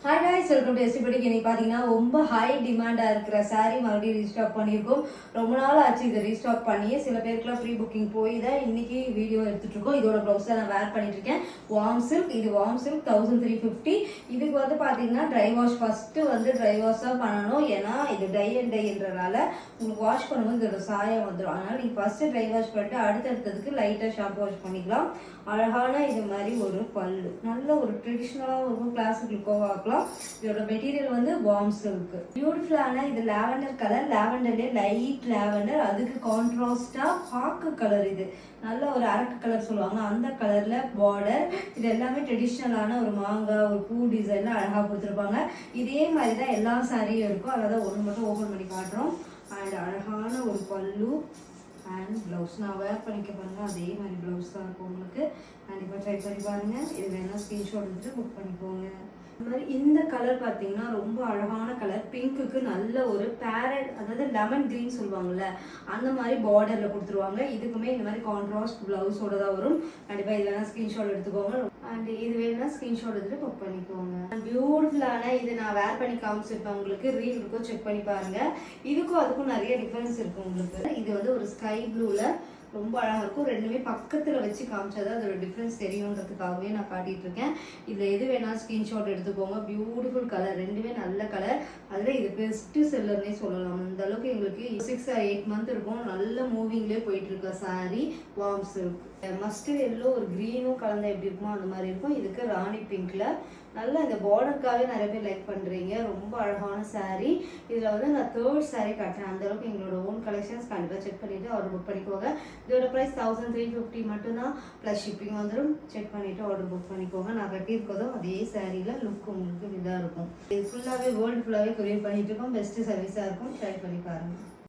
Hi guys, welcome to எஸ்டிபடிக்கு. இன்னைக்கு பார்த்தீங்கன்னா ரொம்ப ஹை டிமாண்டாக இருக்கிற saree மறுபடியும் ரீஸ்டாக் பண்ணியிருக்கோம். ரொம்ப நாள் ஆச்சு இதை ரீஸ்டாக் பண்ணி. சில பேருக்குலாம் ப்ரீ புக்கிங் போய் தான் இன்னைக்கு வீடியோ எடுத்துட்டு இருக்கோம். இதோட ப்ளவுஸ் தான் நான் வேர் பண்ணிட்டு இருக்கேன். வார்ம் சில்க், இது வார்ம் சில்க் 1350. இதுக்கு வந்து பார்த்தீங்கன்னா ட்ரை வாஷ் ஃபர்ஸ்ட் வந்து ட்ரை வாஷ் தான் பண்ணணும். ஏன்னா இது டை அண்ட் டைன்றனால உங்களுக்கு வாஷ் பண்ணும்போது இதோட சாயம் வந்துடும். அதனால நீங்கள் ஃபர்ஸ்ட் ட்ரை வாஷ் பண்ணிட்டு அடுத்தடுத்ததுக்கு லைட்டாக ஷாம்பு வாஷ் பண்ணிக்கலாம். அழகான இது மாதிரி ஒரு பல்லு, நல்ல ஒரு ட்ரெடிஷ்னலாக ஒரு கிளாசிக் லுக்காக ஆக்கலாம். இதோட மெட்டீரியல் வந்து வார்ம் சில்க், பியூட்டிஃபுல்லான இது லாவெண்டர் கலர், லாவெண்டர்லேயே லைட் லாவெண்டர், அதுக்கு கான்ட்ராஸ்டா பாக்கு கலர், இது நல்ல ஒரு அரக்கு கலர் சொல்லுவாங்க அந்த கலர்ல பார்டர். இது எல்லாமே ட்ரெடிஷ்னலான ஒரு மாங்காய் ஒரு பூ டிசைன்ல அழகா கொடுத்துருப்பாங்க. இதே மாதிரி தான் எல்லா சாரியும் இருக்கும். அதான் ஒன்று மட்டும் ஓப்பன் பண்ணி காட்டுறோம். அண்ட் அழகான ஒரு பல்லு அண்ட் ப்ளவுஸ் நான் வேர் பண்ணிக்க பாருங்க, அதே மாதிரி ப்ளவுஸ் தான் இருக்கும் உங்களுக்கு. கண்டிப்பாக ட்ரை பண்ணி பாருங்க. இது வேணா ஸ்க்ரீன்ஷாட் எடுத்துட்டு புக் பண்ணிக்கோங்க. இந்த மாதிரி இந்த கலர் பார்த்தீங்கன்னா ரொம்ப அழகான கலர், பிங்க்குக்கு நல்ல ஒரு பேரட், அதாவது லெமன் கிரீன் சொல்லுவாங்கல்ல அந்த மாதிரி பார்டரில் கொடுத்துருவாங்க. இதுக்குமே இந்த மாதிரி கான்ட்ராஸ்ட் ப்ளவுஸோட தான் வரும். கண்டிப்பாக இது வேணா ஸ்க்ரீன்ஷாட் எடுத்துக்கோங்க. அண்ட் இது வேணும்னா ஸ்க்ரீன்ஷாட் எடுத்துட்டு புக் பண்ணிக்கோங்க. பியூட்டிஃபுல்லான இது நான் வேர் பண்ணி காமிச்சிருப்பேன் உங்களுக்கு, ரீல் இருக்கும், செக் பண்ணி பாருங்க. இதுக்கும் அதுக்கும் நிறைய டிஃபரன்ஸ் இருக்கு உங்களுக்கு. இது வந்து ஒரு ஸ்கை ப்ளூல ரொம்ப அழகாக இருக்கும். ரெண்டுமே பக்கத்தில் வச்சு காமிச்சா அதோட டிஃப்ரென்ஸ் தெரியுன்றதுக்காகவே நான் காட்டிட்டு இருக்கேன். இதில் எது வேணாலும் ஸ்க்ரீன்ஷாட் எடுத்துக்கோங்க. பியூட்டிஃபுல் கலர், ரெண்டுமே நல்ல கலர். அதில் இது பெஸ்ட் செல்லர்னே சொல்லலாம். அந்த அளவுக்கு எங்களுக்கு 6 or 8 month இருக்கும். நல்ல மூவிங்லேயே போயிட்டு இருக்க sorry warm silk. Mustard yellow ஒரு க்ரீனும் கலந்தா எப்படி இருக்குமோ அந்த மாதிரி இருக்கும். இதுக்கு ராணி பிங்க்ல நல்லா இந்த பார்டருக்காகவே நிறைய பேர் லைக் பண்ணுறீங்க. ரொம்ப அழகான சாரீ. இதில் வந்து நான் 3rd சாரீ காட்டுறேன். அந்தளவுக்கு எங்களோட ஓன் கலெக்ஷன்ஸ் கண்டிப்பாக செக் பண்ணிவிட்டு ஆர்டர் புக் பண்ணிக்கோங்க. இதோட ப்ரைஸ் 1350 மட்டும்தான், ப்ளஸ் ஷிப்பிங் வந்துடும். செக் பண்ணிவிட்டு ஆர்டர் புக் பண்ணிக்கோங்க. நான் கட்டியிருக்கதும் அதே சாரியில் லுக் உங்களுக்கு இதாக இருக்கும். இது ஃபுல்லாகவே வேர்ல்டு ஃபுல்லாகவே கொரியர் பண்ணிட்டு இருக்கோம். பெஸ்ட்டு சர்வீஸாக இருக்கும். ட்ரை பண்ணி பாருங்கள்.